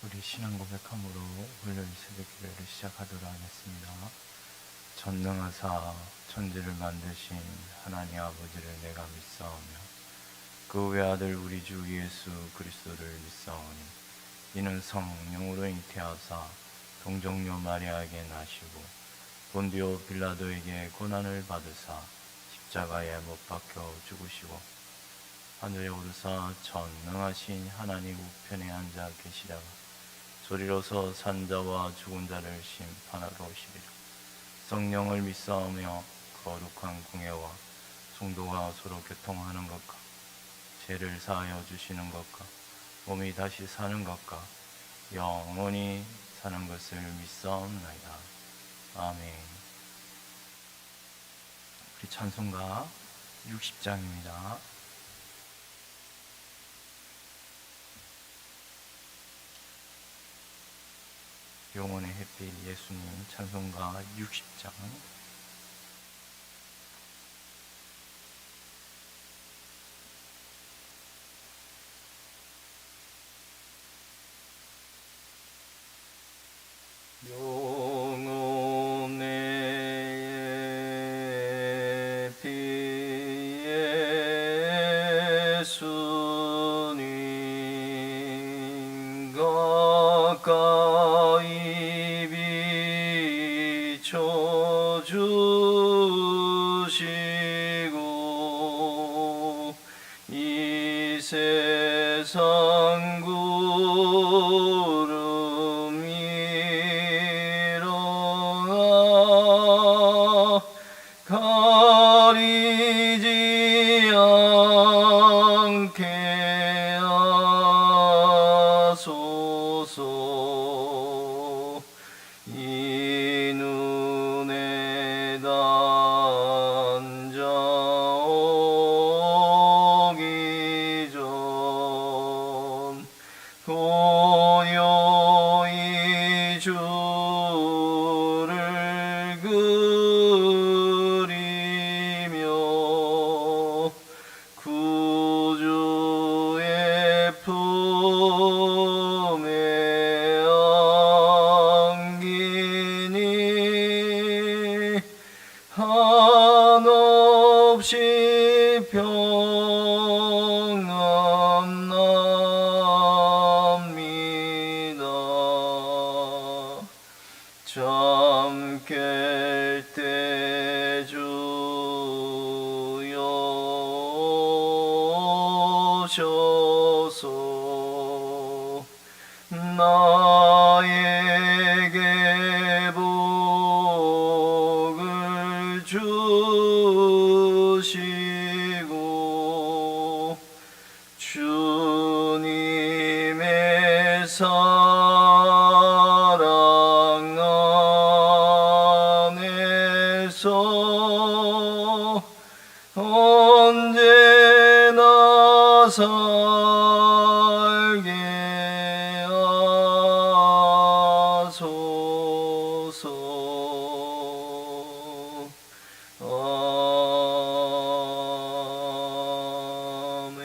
우리 신앙 고백함으로 훈련 새벽 기도를 시작하도록 하겠습니다. 전능하사 천지를 만드신 하나님 아버지를 내가 믿사오며 그 외아들 우리 주 예수 그리스도를 믿사오니 이는 성령으로 잉태하사 동정녀 마리아에게 나시고 본디오 빌라도에게 고난을 받으사 십자가에 못 박혀 죽으시고 하늘에 오르사 전능하신 하나님 우편에 앉아 계시다가 소리로서 산자와 죽은 자를 심판하러 오시리라. 성령을 믿사오며 거룩한 공예와 성도가 서로 교통하는 것과 죄를 사하여 주시는 것과 몸이 다시 사는 것과 영원히 사는 것을 믿사옵나이다. 아멘. 우리 찬송가 60장입니다. 영원의 햇빛 예수님 찬송가 60장. 영원의 햇빛 예수님 가까이 비춰주시고 이 세상 구름 일어나 가리지 않게 하소서. 이 눈에 단자오기 전 고요히 주를 그리며 구주의 품에 안기니 한없이 평안 납니다. 잠 깰 때 주여 오셔서 나에게 복을 주시고 주님의 사랑 안에서 언제나 살게 하소서. 아멘.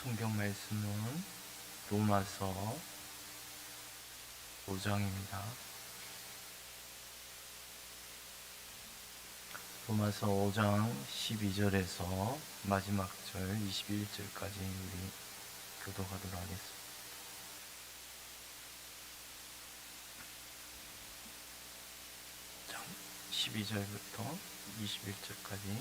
성경 말씀은 로마서 5장입니다. 로마서 5장 12절에서 마지막 절 21절까지 우리 교독하도록 하겠습니다. 12절부터 21절까지.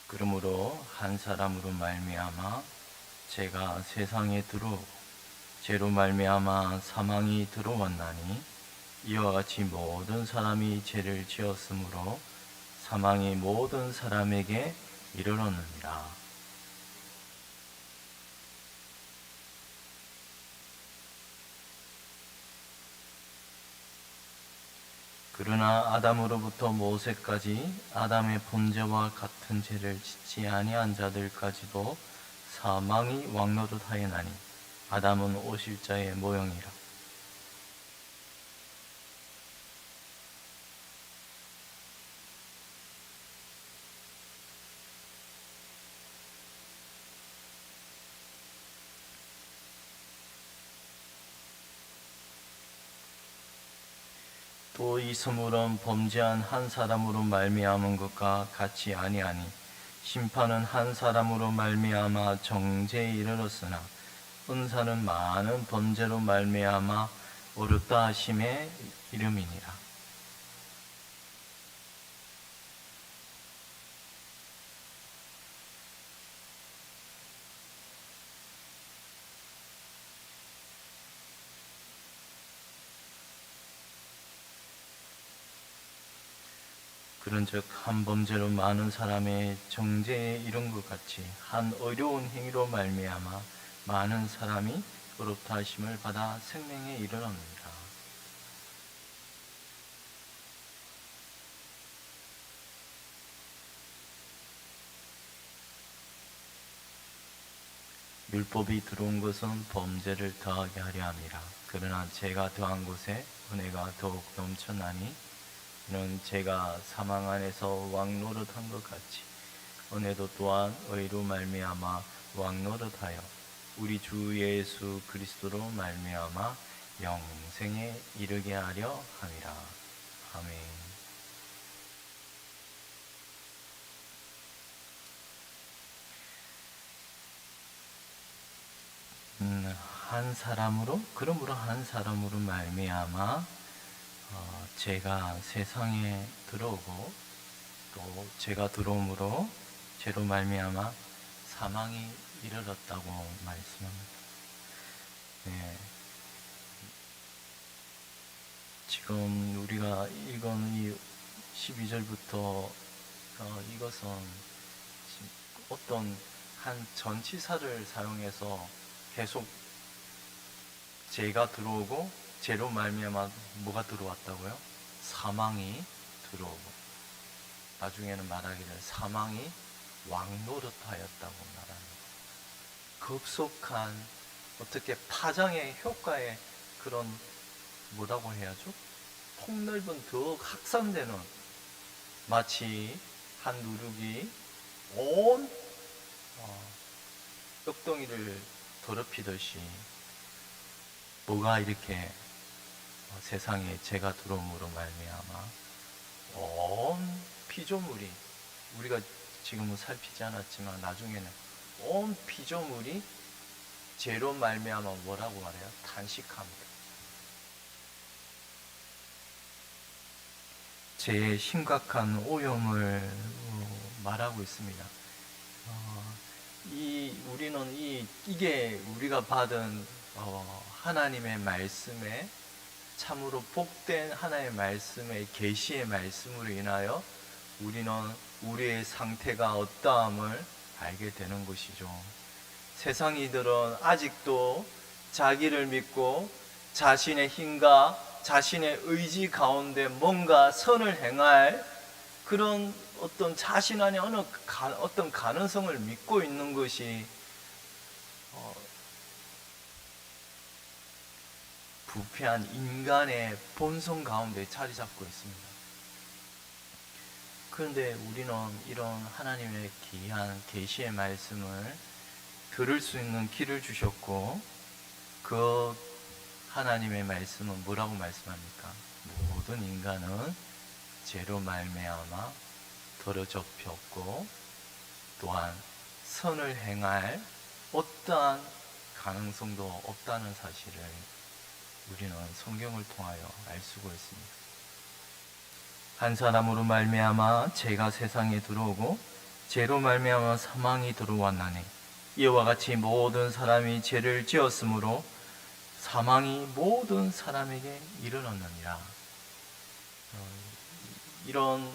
그러므로 한 사람으로 말미암아 죄가 세상에 들어오고 죄로 말미암아 사망이 들어왔나니 이와 같이 모든 사람이 죄를 지었으므로 사망이 모든 사람에게 이르렀느니라. 그러나 아담으로부터 모세까지 아담의 본죄와 같은 죄를 짓지 아니한 자들까지도 사망이 왕노릇하였나니 아담은 오실자의 모형이라. 또 이 스물은 범죄한 한 사람으로 말미암은 것과 같이 아니하니 심판은 한 사람으로 말미암아 정죄에 이르렀으나 은사는 많은 범죄로 말미암아 어렵다 하심의 이름이니라. 그런즉 한 범죄로 많은 사람의 정죄에 이른 것 같이 한 어려운 행위로 말미암아 많은 사람이 어렵다 하심을 받아 생명에 이르렀느니라. 율법이 들어온 것은 범죄를 더하게 하려 함이라. 그러나 죄가 더한 곳에 은혜가 더욱 넘쳐나니 이는 죄가 사망 안에서 왕노릇한 것 같이 은혜도 또한 의로 말미암아 왕노릇하여 우리 주 예수 그리스도로 말미암아 영생에 이르게 하려 함이라. 아멘. 한 사람으로 그러므로 한 사람으로 말미암아 죄가 세상에 들어오고 또 죄가 들어옴으로 죄로 말미암아 사망이 이르렀다고 말씀합니다. 네, 지금 우리가 읽은 이 12절부터 이것은 어떤 한 전치사를 사용해서 계속 죄가 들어오고 죄로 말미암아 뭐가 들어왔다고요? 사망이 들어오고 나중에는 말하기를 사망이 왕노릇하였다고 말합니다. 급속한 어떻게 파장의 효과에 그런 뭐라고 해야죠? 폭넓은 더 확산되는 마치 한 누룩이 온 옥덩이를 더럽히듯이 뭐가 이렇게 세상에 죄가 들어옴으로 말미암아 온 피조물이 우리가 지금은 살피지 않았지만 나중에는 온 피조물이 죄로 말미암아 뭐라고 말해요? 탄식합니다. 죄의 심각한 오염을 말하고 있습니다. 우리는 이게 우리가 받은 하나님의 말씀에 참으로 복된 하나님의 말씀의 계시의 말씀으로 인하여 우리는 우리의 상태가 어떠함을 알게 되는 것이죠. 세상 이들은 아직도 자기를 믿고 자신의 힘과 자신의 의지 가운데 뭔가 선을 행할 그런 어떤 자신 안에 어떤 가능성을 믿고 있는 것이 부패한 인간의 본성 가운데 자리 잡고 있습니다. 그런데 우리는 이런 하나님의 귀한 계시의 말씀을 들을 수 있는 길을 주셨고 그 하나님의 말씀은 뭐라고 말씀합니까? 모든 인간은 죄로 말미암아 더러접혔고 또한 선을 행할 어떠한 가능성도 없다는 사실을 우리는 성경을 통하여 알 수가 있습니다. 한 사람으로 말미암아 죄가 세상에 들어오고 죄로 말미암아 사망이 들어왔나니 이와 같이 모든 사람이 죄를 지었으므로 사망이 모든 사람에게 이르렀느니라. 이런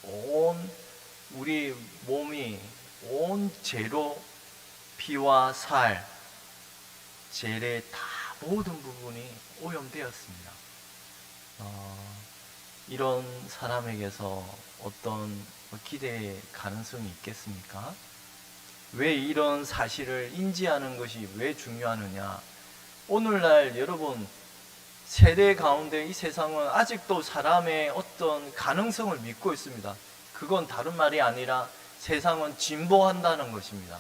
온 우리 몸이 온 죄로 피와 살 죄의 다 모든 부분이 오염되었습니다. 이런 사람에게서 어떤 기대의 가능성이 있겠습니까? 왜 이런 사실을 인지하는 것이 왜 중요하느냐? 오늘날 여러분 세대 가운데 이 세상은 아직도 사람의 어떤 가능성을 믿고 있습니다. 그건 다른 말이 아니라 세상은 진보한다는 것입니다.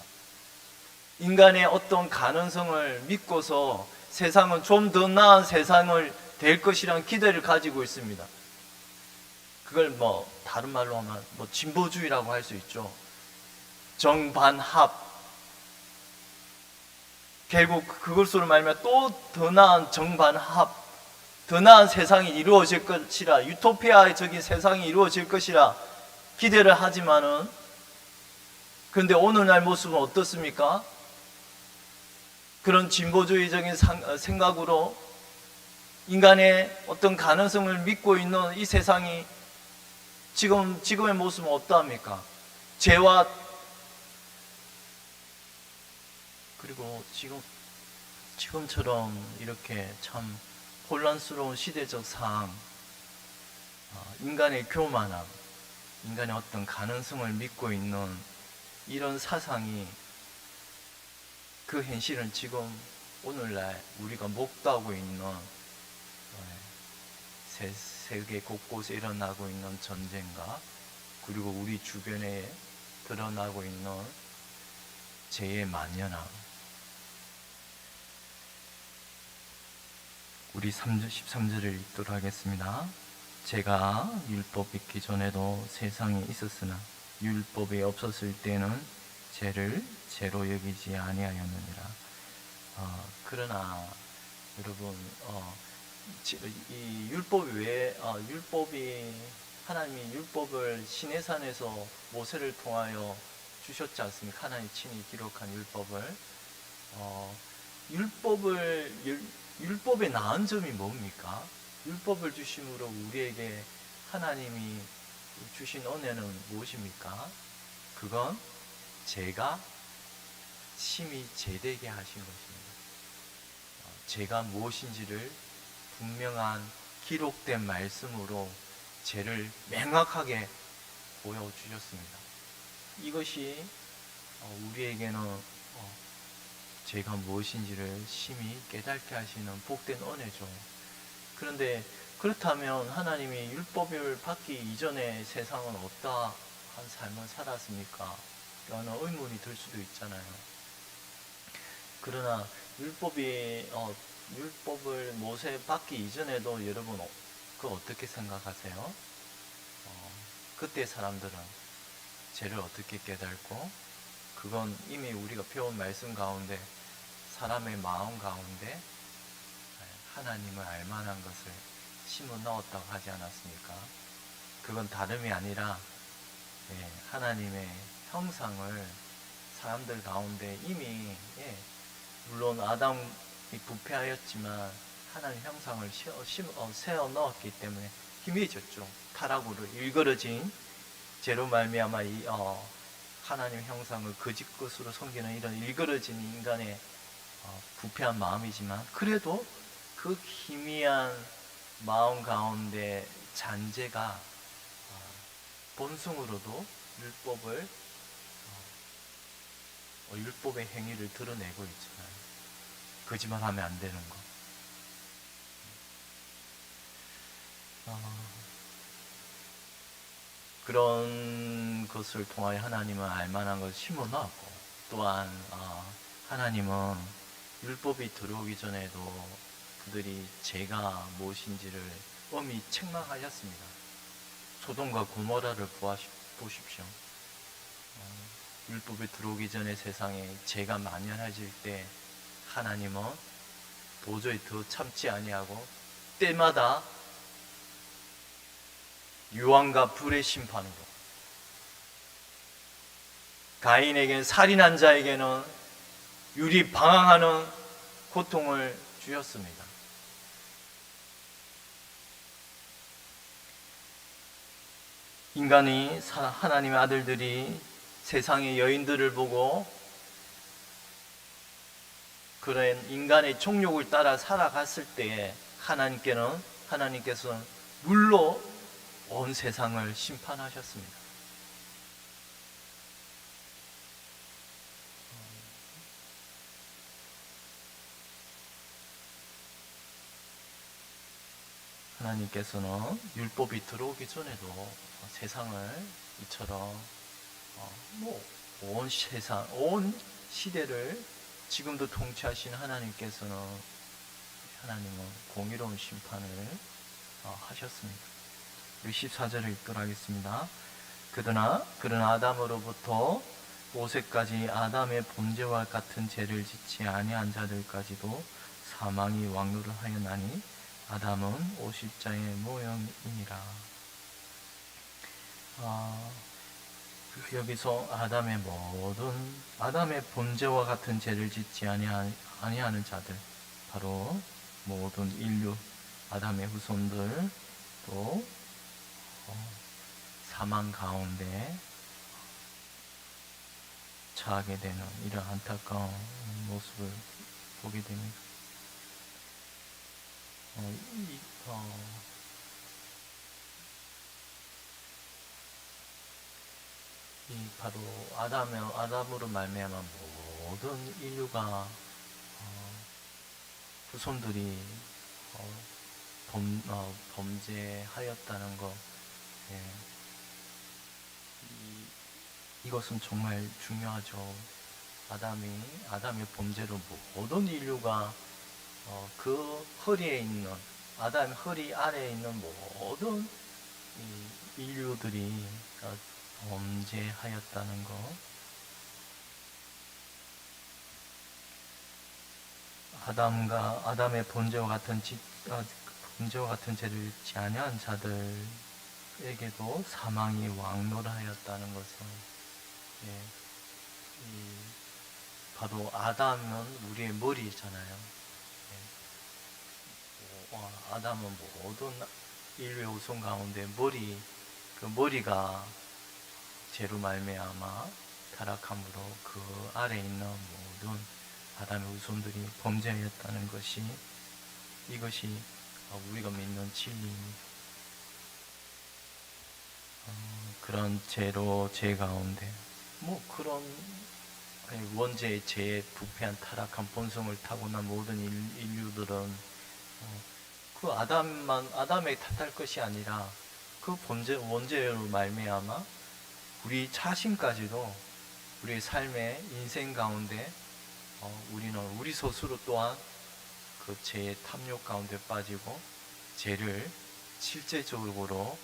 인간의 어떤 가능성을 믿고서 세상은 좀 더 나은 세상을 될 것이라는 기대를 가지고 있습니다. 그걸 다른 말로 하면 진보주의라고 할 수 있죠. 정반합. 결국 그것으로 말하면 또 더 나은 정반합, 더 나은 세상이 이루어질 것이라, 유토피아적인 세상이 이루어질 것이라 기대를 하지만은, 그런데 오늘날 모습은 어떻습니까? 그런 진보주의적인 생각으로 인간의 어떤 가능성을 믿고 있는 이 세상이 지금의 모습은 어떠합니까? 죄와, 그리고 지금처럼 이렇게 참 혼란스러운 시대적 상황, 인간의 교만함, 인간의 어떤 가능성을 믿고 있는 이런 사상이, 그 현실은 지금 오늘날 우리가 목도하고 있는 세계 곳곳에 일어나고 있는 전쟁과, 그리고 우리 주변에 드러나고 있는 죄의 만연함. 우리 13절을 읽도록 하겠습니다. 제가 율법 있기 전에도 세상에 있었으나 율법이 없었을 때는 죄를 죄로 여기지 아니하였느니라. 그러나 여러분, 이 율법이 하나님이 율법을 시내산에서 모세를 통하여 주셨지 않습니까? 하나님 친히 기록한 율법을. 율법의 나은 점이 뭡니까? 율법을 주심으로 우리에게 하나님이 주신 은혜는 무엇입니까? 그건 죄가 심히 제되게 하신 것입니다. 죄가 무엇인지를 분명한 기록된 말씀으로 죄를 명확하게 보여주셨습니다. 이것이 우리에게는 죄가 무엇인지를 심히 깨닫게 하시는 복된 은혜죠. 그런데 그렇다면 하나님이 율법을 받기 이전에 세상은 어떠한 삶을 살았습니까? 라는 의문이 들 수도 있잖아요. 그러나 율법을 모세 받기 이전에도 여러분 그거 어떻게 생각하세요? 그때 사람들은 죄를 어떻게 깨닫고, 그건 이미 우리가 배운 말씀 가운데 사람의 마음 가운데 하나님을 알만한 것을 심어 넣었다고 하지 않았습니까? 그건 다름이 아니라 하나님의 형상을 사람들 가운데 이미, 물론 아담이 부패하였지만 하나님 형상을 세워 넣었기 때문에 희미해졌죠. 타락으로 일그러진 죄로 말미암아 하나님 형상을 거짓 것으로 섬기는 이런 일그러진 인간의 부패한 마음이지만, 그래도 그 희미한 마음 가운데 잔재가 본성으로도 율법의 행위를 드러내고 있잖아요. 거짓말하면 안 되는 거. 그런 것을 통하여 하나님은 알만한 것을 심어놨고, 또한 하나님은 율법이 들어오기 전에도 그들이 죄가 무엇인지를 엄히 책망하셨습니다. 소돔과 고모라를 보십시오. 율법이 들어오기 전에 세상에 죄가 만연해질 때 하나님은 도저히 더 참지 아니하고 때마다 유황과 불의 심판으로, 가인에게는, 살인한 자에게는 유리 방황하는 고통을 주셨습니다. 인간이, 하나님의 아들들이 세상의 여인들을 보고 그런 인간의 정욕을 따라 살아갔을 때에 하나님께서는 물로 온 세상을 심판하셨습니다. 하나님께서는 율법이 들어오기 전에도 세상을 이처럼 온 세상, 온 시대를 지금도 통치하신 하나님께서는 하나님은 공의로운 심판을 하셨습니다. 우리 14절을 읽도록 하겠습니다. 그러나 아담으로부터 모세까지 아담의 범죄와 같은 죄를 짓지 아니한 자들까지도 사망이 왕노를 하였나니 아담은 50자의 모형이니라. 여기서 아담의 범죄와 같은 죄를 짓지 아니하는 자들, 바로 모든 인류, 아담의 후손들, 또 사망 가운데 처하게 되는 이런 안타까운 모습을 보게 됩니다. 바로 아담으로 말미암아 모든 인류가 후손들이 범죄하였다는 것, 이것은 정말 중요하죠. 아담의 범죄로 모든 인류가 그 아담 허리 아래에 있는 모든 인류들이 범죄하였다는 것. 아담의 범죄와 같은 죄를 짓지 아니한 자들에게도 사망이 왕노하였다는 것은, 바로 아담은 우리의 머리잖아요. 아담은 모든 인류의 후손 가운데 그 머리가 죄로 말미암아 타락함으로 그 아래에 있는 모든 아담의 후손들이 범죄하였다는 이것이 우리가 믿는 진리입니다. 그런 죄 가운데 그런 원죄의 죄에 부패한 타락한 본성을 타고난 모든 인류들은 그 아담에 탓할 것이 아니라 그 원죄로 말미암아 우리 자신까지도 우리의 삶의 인생 가운데 우리 스스로 또한 그 죄의 탐욕 가운데 빠지고 죄를 실제적으로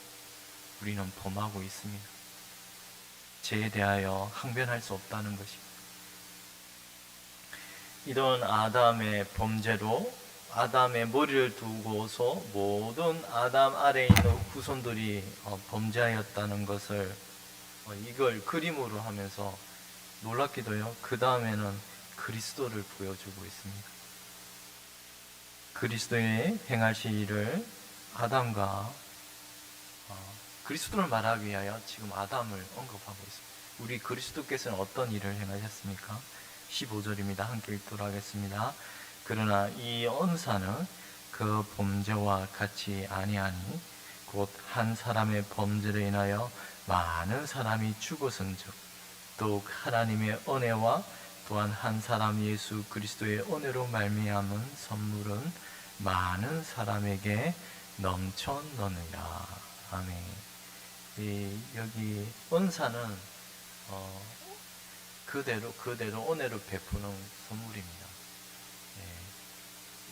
우리는 범하고 있습니다. 죄에 대하여 항변할 수 없다는 것입니다. 이런 아담의 범죄로 아담의 머리를 두고서 모든 아담 아래에 있는 후손들이 범죄하였다는 것을 이걸 그림으로 하면서 놀랍기도요. 그 다음에는 그리스도를 보여주고 있습니다. 그리스도의 행하실 일을 아담과 그리스도를 말하기 위하여 지금 아담을 언급하고 있습니다. 우리 그리스도께서는 어떤 일을 행하셨습니까? 15절입니다. 함께 읽도록 하겠습니다. 그러나 이 언사는 그 범죄와 같이 아니하니 곧 한 사람의 범죄로 인하여 많은 사람이 죽었은즉 또 하나님의 은혜와 또한 한 사람 예수 그리스도의 은혜로 말미암은 선물은 많은 사람에게 넘쳐너느니라. 아멘. 여기 은사는 그대로 은혜를 베푸는 선물입니다.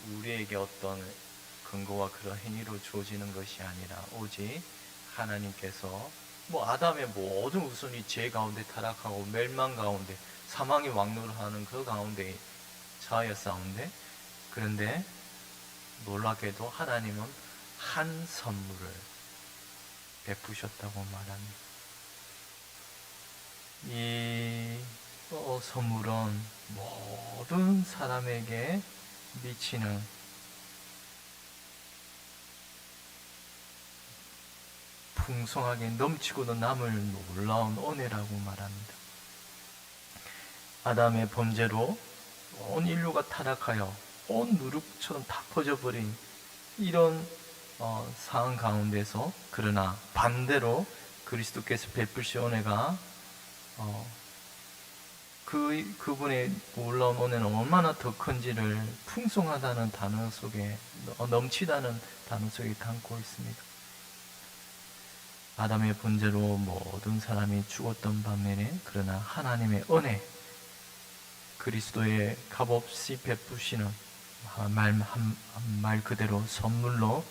우리에게 어떤 근거와 그런 행위로 주어지는 것이 아니라 오직 하나님께서 아담의 모든 후손이 죄 가운데 타락하고 멸망 가운데 사망이 왕노하는 그 가운데 처하였사온데, 그런데 놀랍게도 하나님은 한 선물을 베푸셨다고 말합니다. 이 선물은 모든 사람에게 미치는 풍성하게 넘치고도 남을 놀라운 은혜라고 말합니다. 아담의 범죄로 온 인류가 타락하여 온 누룩처럼 다 퍼져버린 이런 상황 가운데서, 그러나 반대로 그리스도께서 베푸신 은혜가 그분의 올라온 은혜는 얼마나 더 큰지를 풍성하다는 단어 속에, 넘치다는 단어 속에 담고 있습니다. 아담의 번제로 모든 사람이 죽었던 반면에 그러나 하나님의 은혜, 그리스도의 값없이 베푸시는 말 그대로 선물로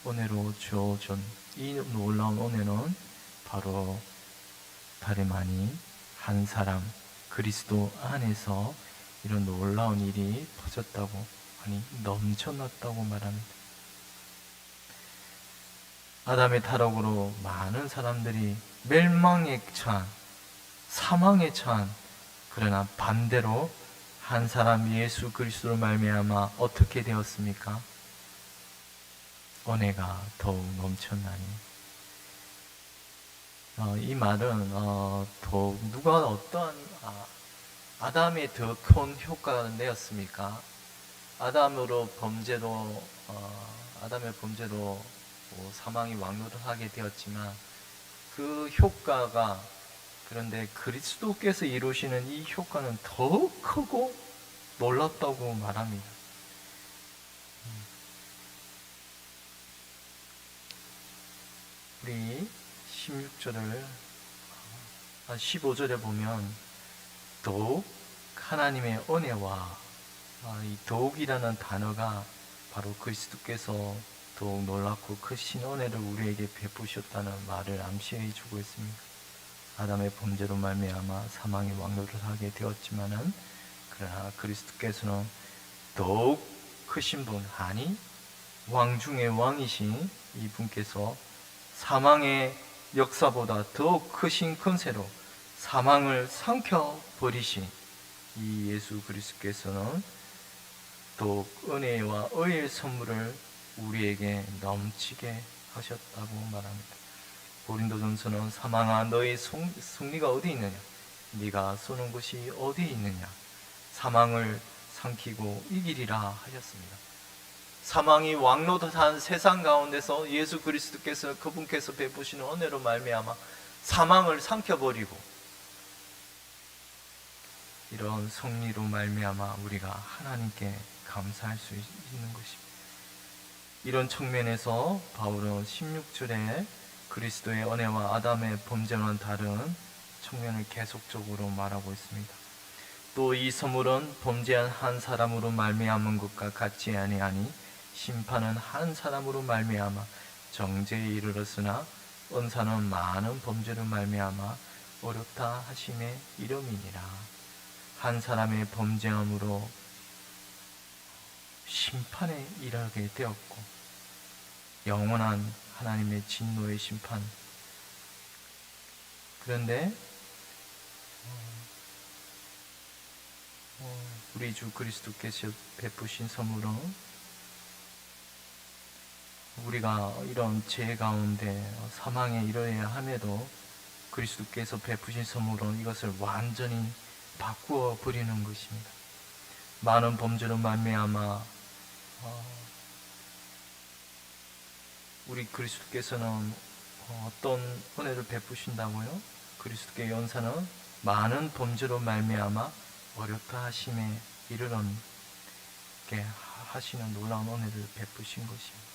은혜로 주어준 이 놀라운 은혜는 바로 다름 아닌 한 사람, 그리스도 안에서 이런 놀라운 일이 퍼졌다고, 아니 넘쳐났다고 말합니다. 아담의 타락으로 많은 사람들이 멸망에 처한, 사망에 처한, 그러나 반대로 한 사람 예수 그리스도로 말미암아 어떻게 되었습니까? 은혜가 더욱 넘쳤나니. 이 말은 더욱 누가 어떠한 아담이 더 큰 효과가 내었습니까? 아담의 범죄로 사망이 왕노를 하게 되었지만 그 효과가, 그런데 그리스도께서 이루시는 이 효과는 더 크고 놀랍다고 말합니다. 우리 15절에 보면 더욱 하나님의 은혜와, 이 더욱이라는 단어가 바로 그리스도께서 더욱 놀랍고 크신 은혜를 우리에게 베푸셨다는 말을 암시해 주고 있습니다. 아담의 범죄로 말미암아 사망의 왕노를 하게 되었지만은 그러나 그리스도께서는 더욱 크신 분, 아니 왕 중의 왕이신 이분께서 사망의 역사보다 더욱 크신 권세로 사망을 삼켜버리신 이 예수 그리스도께서는 더욱 은혜와 의의 선물을 우리에게 넘치게 하셨다고 말합니다. 고린도전서는 사망아 너의 승리가 어디 있느냐, 네가 쏘는 것이 어디 있느냐, 사망을 삼키고 이기리라 하셨습니다. 사망이 왕노릇한 세상 가운데서 예수 그리스도께서, 그분께서 베푸시는 은혜로 말미암아 사망을 삼켜버리고 이런 승리로 말미암아 우리가 하나님께 감사할 수 있는 것입니다. 이런 측면에서 바울은 16절에 그리스도의 은혜와 아담의 범죄와는 다른 측면을 계속적으로 말하고 있습니다. 또 이 선물은 범죄한 한 사람으로 말미암은 것과 같지 아니하니 심판은 한 사람으로 말미암아 정죄에 이르렀으나 은사는 많은 범죄로 말미암아 어렵다 하심에 이름이니라. 한 사람의 범죄함으로 심판에 이르게 되었고 영원한 하나님의 진노의 심판. 그런데 우리 주 그리스도께서 베푸신 선물은 우리가 이런 죄 가운데 사망에 이르러야 함에도 그리스도께서 베푸신 선물은 이것을 완전히 바꾸어 버리는 것입니다. 많은 범죄로 말미암아 우리 그리스도께서는 어떤 은혜를 베푸신다고요? 그리스도의 연사는 많은 범죄로 말미암아 어렵다 하심에 이르게 하시는 놀라운 은혜를 베푸신 것입니다.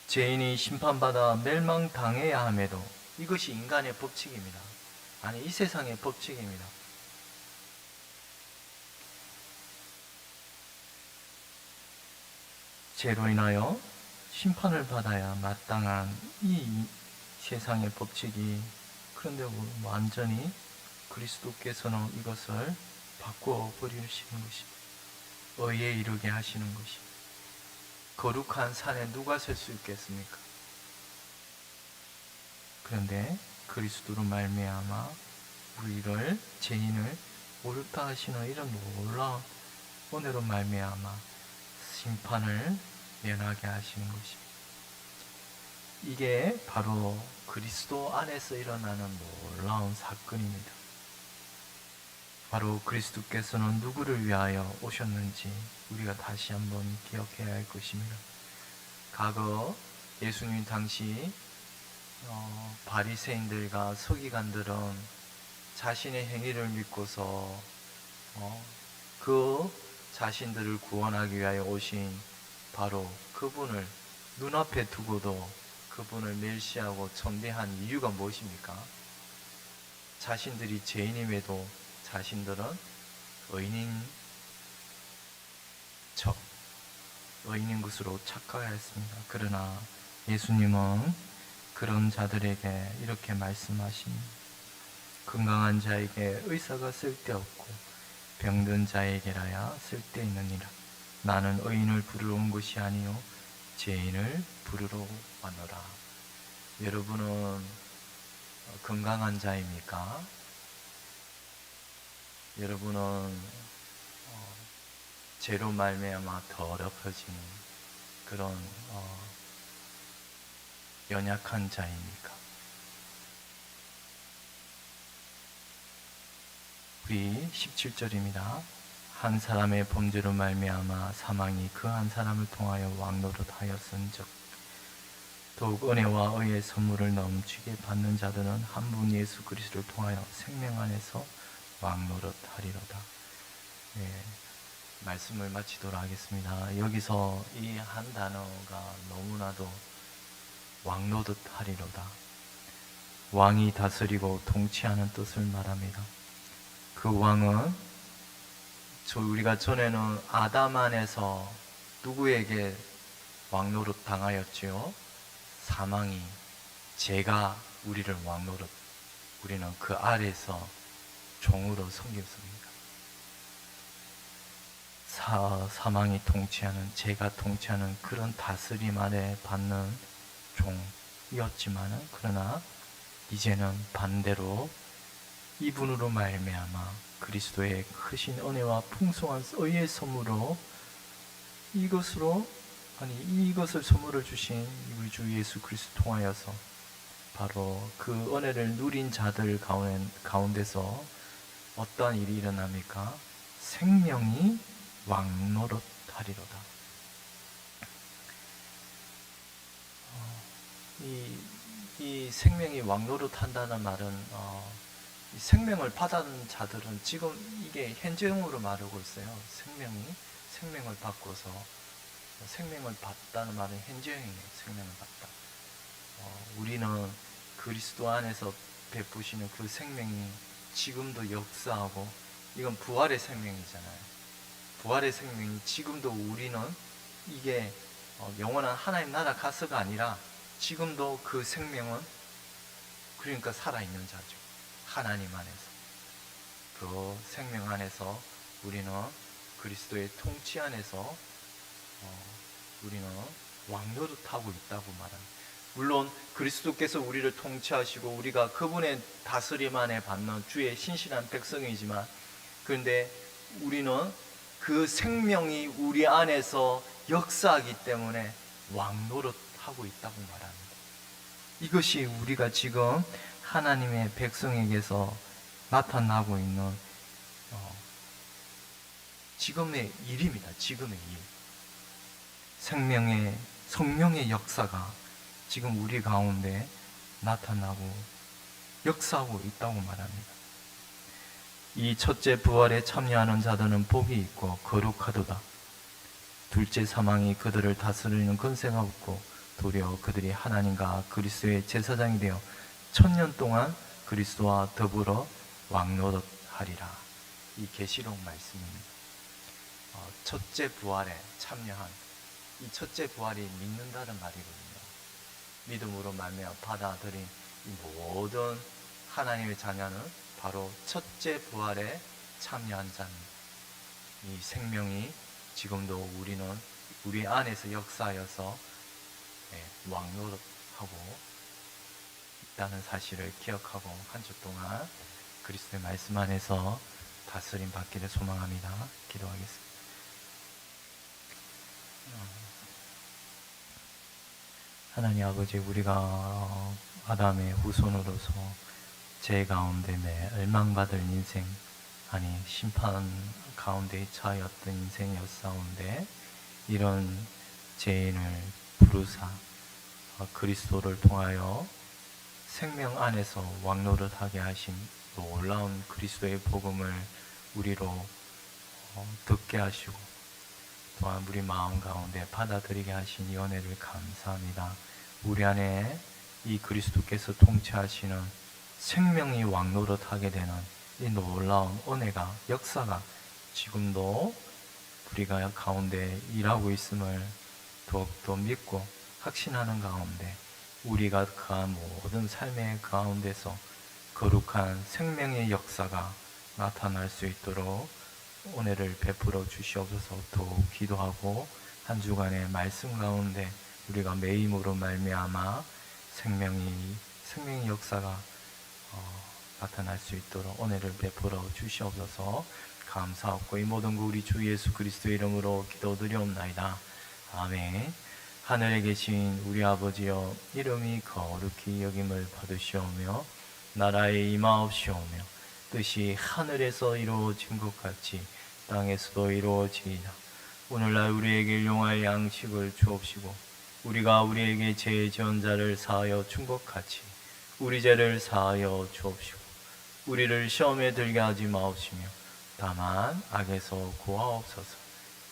죄인이 심판받아 멸망당해야 함에도 이것이 인간의 법칙입니다. 아니, 이 세상의 법칙입니다. 죄로 인하여 심판을 받아야 마땅한 이 세상의 법칙이, 그런데 완전히 그리스도께서는 이것을 바꾸어 버리시는 것입니다. 의에 이르게 하시는 것입니다. 거룩한 산에 누가 설 수 있겠습니까? 그런데 그리스도로 말미암아 우리를, 죄인을 옳다 하시는 이런 놀라운 은혜로 말미암아 심판을 면하게 하시는 것입니다. 이게 바로 그리스도 안에서 일어나는 놀라운 사건입니다. 바로 그리스도께서는 누구를 위하여 오셨는지 우리가 다시 한번 기억해야 할 것입니다. 과거 예수님 당시 바리새인들과 서기관들은 자신의 행위를 믿고서 그 자신들을 구원하기 위하여 오신 바로 그분을 눈앞에 두고도 그분을 멸시하고 천대한 이유가 무엇입니까? 자신들이 죄인임에도 자신들은 의인인 것으로 착각하였습니다. 그러나 예수님은 그런 자들에게 이렇게 말씀하십니다. 건강한 자에게 의사가 쓸데없고 병든 자에게라야 쓸데있느니라. 나는 의인을 부르러 온 것이 아니요 죄인을 부르러 왔노라. 여러분은 건강한 자입니까? 여러분은 죄로 말미암아 더럽혀진 그런 연약한 자입니까? 우리 17절입니다. 한 사람의 범죄로 말미암아 사망이 그 한 사람을 통하여 왕노릇하였은즉 더욱 은혜와 의의 선물을 넘치게 받는 자들은 한 분 예수 그리스도를 통하여 생명 안에서 왕노릇하리로다. 네, 말씀을 마치도록 하겠습니다. 여기서 이 한 단어가 너무나도 왕노릇하리로다. 왕이 다스리고 통치하는 뜻을 말합니다. 그 왕은 우리가 전에는 아담 안에서 누구에게 왕노릇 당하였지요? 사망이, 죄가 우리를 왕노릇, 우리는 그 아래에서 종으로 섬겼습니다. 사망이 통치하는, 죄가 통치하는 그런 다스림 아래 받는 종이었지만은, 그러나 이제는 반대로 이분으로 말미암아 그리스도의 크신 은혜와 풍성한 의의 선물로 이것을 선물을 주신 우리 주 예수 그리스도 통하여서 바로 그 은혜를 누린 자들 가운데서 어떠한 일이 일어납니까? 생명이 왕노릇하리로다. 이 생명이 왕노릇한다는 말은 이 생명을 받은 자들은 지금 이게 현재형으로 말하고 있어요. 생명을 받고서 생명을 받다는 말은 현재형이에요. 생명을 받다. 우리는 그리스도 안에서 베푸시는 그 생명이 지금도 역사하고, 이건 부활의 생명이잖아요. 부활의 생명이 지금도 우리는 이게 영원한 하나님 나라 가서가 아니라 지금도 그 생명은 그러니까 살아있는 자죠. 하나님 안에서 그 생명 안에서 우리는 그리스도의 통치 안에서 우리는 왕노릇하고 있다고 말합니다. 물론 그리스도께서 우리를 통치하시고 우리가 그분의 다스림 안에 받는 주의 신실한 백성이지만, 그런데 우리는 그 생명이 우리 안에서 역사하기 때문에 왕노릇하고 있다고 말합니다. 이것이 우리가 지금 하나님의 백성에게서 나타나고 있는 지금의 일입니다. 지금의 일. 성령의 역사가 지금 우리 가운데 나타나고 역사하고 있다고 말합니다. 이 첫째 부활에 참여하는 자들은 복이 있고 거룩하도다. 둘째 사망이 그들을 다스리는 권세가 없고 도리어 그들이 하나님과 그리스도의 제사장이 되어 1000년 동안 그리스도와 더불어 왕노릇하리라. 이 계시록 말씀입니다. 첫째 부활에 참여한, 이 첫째 부활이 믿는다는 말이거든요. 믿음으로 말미암아 받아들인 이 모든 하나님의 자녀는 바로 첫째 부활에 참여한 자입니다. 이 생명이 지금도 우리 안에서 역사하여서 왕노릇하고 있다는 사실을 기억하고 한 주 동안 그리스도의 말씀 안에서 다스림 받기를 소망합니다. 기도하겠습니다. 하나님 아버지, 우리가 아담의 후손으로서 죄 가운데 멸망받을 인생, 아니 심판 가운데 처하였던 인생이었사온데, 이런 죄인을 부르사 그리스도를 통하여 생명 안에서 왕노릇하게 하신 놀라운 그리스도의 복음을 우리로 듣게 하시고 또한 우리 마음 가운데 받아들이게 하신 이 은혜를 감사합니다. 우리 안에 이 그리스도께서 통치하시는 생명이 왕노릇하게 되는 이 놀라운 은혜가 역사가 지금도 우리가 가운데 일하고 있음을 더욱더 믿고 확신하는 가운데 우리가 그한 모든 삶의 가운데서 거룩한 생명의 역사가 나타날 수 있도록 은혜를 베풀어 주시옵소서. 또 기도하고 한 주간의 말씀 가운데 우리가 매임으로 말미암아 생명의 역사가 나타날 수 있도록 은혜를 베풀어 주시옵소서. 감사하고 이 모든 거 우리 주 예수 그리스도의 이름으로 기도드리옵나이다. 아멘. 하늘에 계신 우리 아버지여, 이름이 거룩히 여김을 받으시오며 나라의 임하옵시오며 뜻이 하늘에서 이루어진 것 같이 땅에서도 이루어지이다. 오늘날 우리에게 일용할 양식을 주옵시고 우리가 우리에게 죄 지은 자를 사하여 준 것 같이 우리 죄를 사하여 주옵시고 우리를 시험에 들게 하지 마옵시며 다만 악에서 구하옵소서.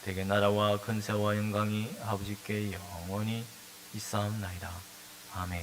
대개 나라와 근세와 영광이 아버지께 영원히 있사옵나이다. 아멘.